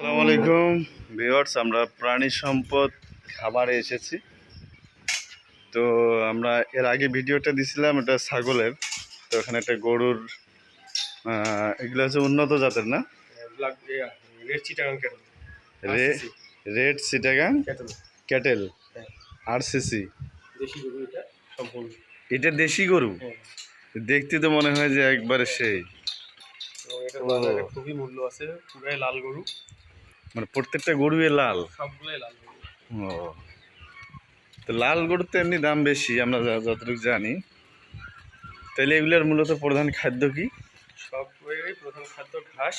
আসসালামু আলাইকুম ভিউয়ার্স, আমরা প্রাণী সম্পদ খামারে এসেছি। তো আমরা এর আগে ভিডিওটা দিছিলাম, এটা ছাগলের। তো এখানে একটা গরুর, এগুলো হচ্ছে উন্নত জাতের না, রে রেড চিটাগাং ক্যাটেল আরসিসি। এটা দেশি গরু, দেখতে তো মনে হয় যে একবারে সেই। খুবই মূল্য আছে, পুরাই লাল গরু, মানে প্রত্যেকটা গরু লাল, সবগুলাই লাল গরু। ও, তো লাল গরুর তো এমনি দাম বেশি আমরা যতটুকু জানি। তাহলে এগুলোর মূলত প্রধান খাদ্য কি? সব গরুরই প্রধান খাদ্য ঘাস,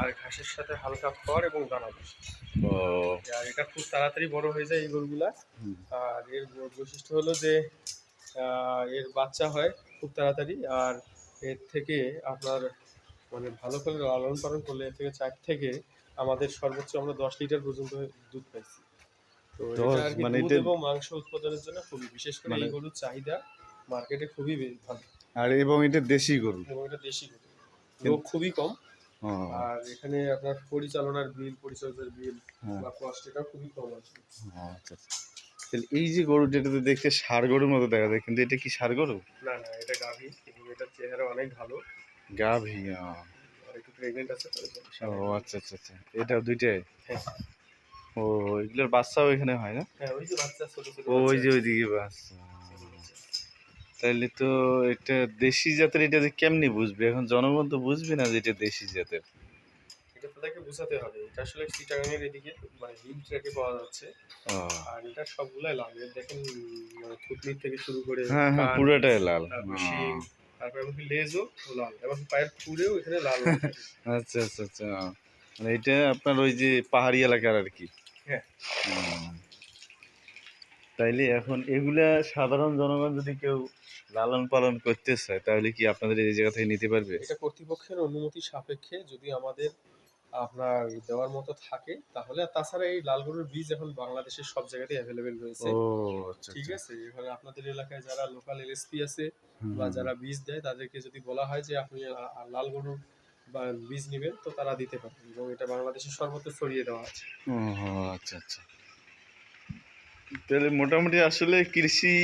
আর ঘাসের সাথে হালকা খড় এবং দানা ঘাস। ও, আর এটা খুব তাড়াতাড়ি বড় হয়ে যায় এই গরুগুলা। আর এর বৈশিষ্ট্য হলো যে এর বাচ্চা হয় খুব তাড়াতাড়ি। আর এর থেকে আপনার মানে ভালো করে লালন পালন করলে এর থেকে 4 থেকে আমাদের সর্বোচ্চ আমরা 10 লিটার পর্যন্ত দুধ পাইছি। তো এটা আর কি মানে দুধ এটা এবং মাংস উৎপাদনের জন্য খুবই, বিশেষ করে মানে এই গরুর চাহিদা মার্কেটে খুবই ভালো। আর এবং এটা দেশি গরু, এবং এটা দেশি গরু, রোগ খুবই কম। ও, আর এখানে আপনার পরিচালনার বিল, পরিচর্যার বিল হ্যাঁ, বা কস্ট এটাও খুবই কম আছে। আচ্ছা আচ্ছা। তাহলে এই যে গরুটা, এটা তো দেখতে ষাঁড় গরুর মতো দেখা যায়, কিন্তু এটা কি ষাঁড় গরু? না না, এটা গাভী এবং এটার চেহারা অনেক ভালো। গাভী, আর একটু প্রেগনেন্ট আছে তো। ও আচ্ছা আচ্ছা আচ্ছা, এটা দুইটাই। হ্যাঁ ও, এগুলোর বাচ্চাও এখানে হয় না? হ্যাঁ, ওই যে বাচ্চা, ছোট ছোট ওই বাচ্চা। যে ওইদিকে বাচ্চা। তাইলে তো এটা দেশি জাতের, এটা যে কেমনি বুঝবে এখন জনগণ? তো বুঝবে না যে এটা দেশি জাতের। এটা তাদেরকে বোঝাতে হবে। এটা আসলে চিটাগাংয়ের এদিকে মানে হিল ট্র্যাকে পাওয়া যাচ্ছে। ও, আর এটা সবগুলাই লাল। এর দেখেন মানে থুতনি থেকে শুরু করে হ্যাঁ হ্যাঁ, কান, পুরোটাই লাল। তারপর শিং, তারপর এমনকি লেজও লাল, এবং পায়ের খুরেও এখানে লাল লাল থাকে। আচ্ছা আচ্ছা আচ্ছা, মানে এটা আপনার ওই যে পাহাড়ি এলাকার আর কি। হ্যাঁ, তাইলে এখন এগুলা সাধারণ জনগণ যদি কেউ লালন পালন করতে চায়, তাহলে কি আপনাদের এই জায়গা থেকে নিতে পারবে? এটা কর্তৃপক্ষের অনুমতি সাপেক্ষে যদি আমাদের আপনার দেওয়ার মতো থাকে তাহলে। আর তাছাড়া এই লাল গরুর বীজ এখন বাংলাদেশের সব জায়গাতেই অ্যাভেলেবেল রয়েছে। ও আচ্ছা ঠিক আচ্ছা, আছে, এখানে আপনাদের এলাকায় যারা লোকাল এলএসপি আছে হুম বা হুম হুম। যারা বীজ দেয়, তাদেরকে যদি বলা হয় যে আপনি লাল গরুর বা বীজ নেবেন, তো তারা দিতে পারবেন, এবং এটা বাংলাদেশের সর্বত্র ছড়িয়ে দেওয়া আছে। ও আচ্ছা আচ্ছা, তাহলে মোটামুটি আসলে কৃষি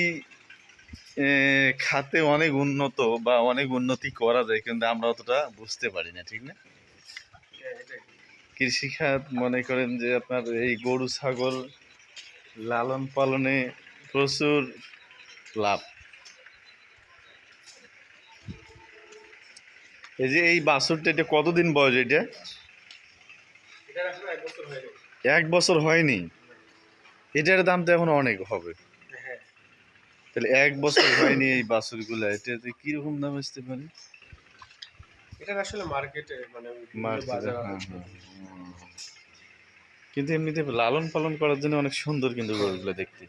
খাতে অনেক উন্নত বা অনেক উন্নতি করা যায়, কিন্তু আমরা অতটা বুঝতে পারি না, ঠিক না? হ্যাঁ, এটাই। কৃষি খাত মনে করেন যে আপনার এই গরু ছাগল লালন পালনে প্রচুর লাভ। এই যে এই বাছুরটা, এটা কতদিন বয়স এটা? এটার এখন 1 বছর হয়ে গেছে। 1 বছর হয়নি? এটার দাম তো এখন অনেক হবে। হ্যাঁ, তাহলে 1 বছর হয়নি এই বাছুরগুলা, এটাতে কিরকম দাম আসতে পারে? এটার আসলে মার্কেটে মানে বিভিন্ন মার্কেটে, বাজার হ্যাঁ হ্যাঁ। কিন্তু এমনিতে লালন পালন করার জন্য অনেক সুন্দর, কিন্তু গরুগুলো দেখতে।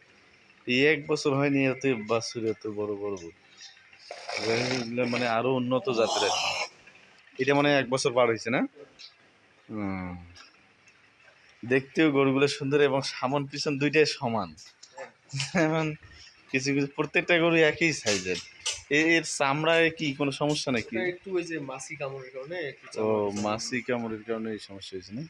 এই 1 বছর হয়নি, এত বাছুর, এত বড় বড় গরু। এগুলো মানে আরো উন্নত জাতের আর কি। এটা মানে 1 বছর পার হয়েছে না? হুম। দেখতেও গরুগুলো সুন্দর, এবং সামন পিছন দুইটাই সমান। এখন কিছু কিছু প্রত্যেকটা গরু একই সাইজের। এর চামড়ায় কি কোনো সমস্যা নাকি? ওটা একটু ওই যে মাছি কামড়ের কারণে একটু ও, চামড়া মাছি কামড়ের কারণে এই সমস্যা হয়েছে না?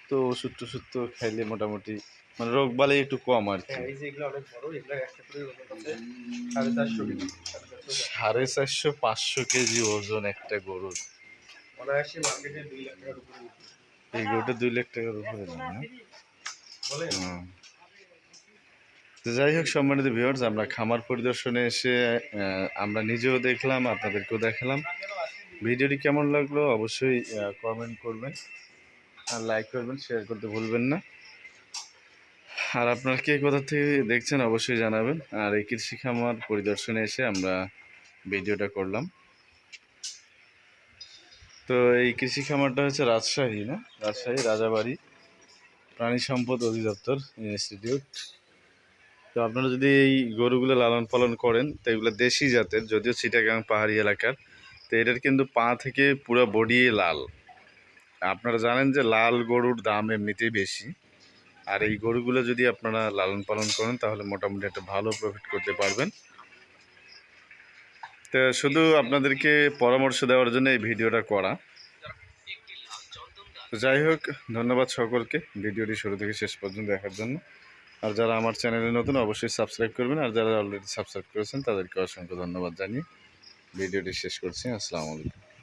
তো ওষুধ টষুধ তো খাইলে মোটামুটি মানে রোগ বালাই একটু কম আর কি। হ্যাঁ, এই যে এগুলো অনেক বড়, এগুলো একটা করে ওজন আছে 450 কেজি, 450-500 কেজি ওজন একটা গরুর। অনায়াসে মার্কেটে 2 লাখ টাকার উপরে বিক্রি। এই গরুটা 2 লাখ টাকার উপরে দাম না? বলেন। হুম। তো যাই হোক, সম্মানিত ভিউয়ার্স, আমরা খামার পরিদর্শনে এসে আমরা নিজেও দেখলাম, আপনাদেরকেও দেখালাম। ভিডিওটি কেমন লাগলো অবশ্যই কমেন্ট করবেন, আর লাইক করবেন, শেয়ার করতে ভুলবেন না। আর আপনারা কে কোথা থেকে দেখছেন অবশ্যই জানাবেন। আর এই কৃষি খামার পরিদর্শনে এসে আমরা ভিডিওটা করলাম। তো এই কৃষি খামারটা হচ্ছে রাজশাহী, না? রাজশাহী রাজাবাড়ি প্রাণী সম্পদ অধিদপ্তর ইনস্টিটিউট। তো আপনারা যদি এই গরুগুলো লালন পালন করেন, তো এগুলো দেশি জাতের, যদিও চিটাগাং পাহাড়ি এলাকার। তো এটার কিন্তু পা থেকে পুরো বডি লাল। আপনারা জানেন যে লাল গরুর দাম এমনিতেই বেশি। আর এই গরুগুলো যদি আপনারা লালন পালন করেন, তাহলে মোটামুটি একটা ভালো প্রফিট করতে পারবেন। তো শুধু আপনাদেরকে পরামর্শ দেওয়ার জন্য এই ভিডিওটা করা। তো যাই হোক, ধন্যবাদ সকলকে ভিডিওটি শুরু থেকে শেষ পর্যন্ত দেখার জন্য। আর যারা আমার চ্যানেলে নতুন অবশ্যই সাবস্ক্রাইব করবেন, আর যারা অলরেডি সাবস্ক্রাইব করেছেন তাদেরকে অসংখ্য ধন্যবাদ জানিয়ে ভিডিওটি শেষ করছি। আসসালামু আলাইকুম।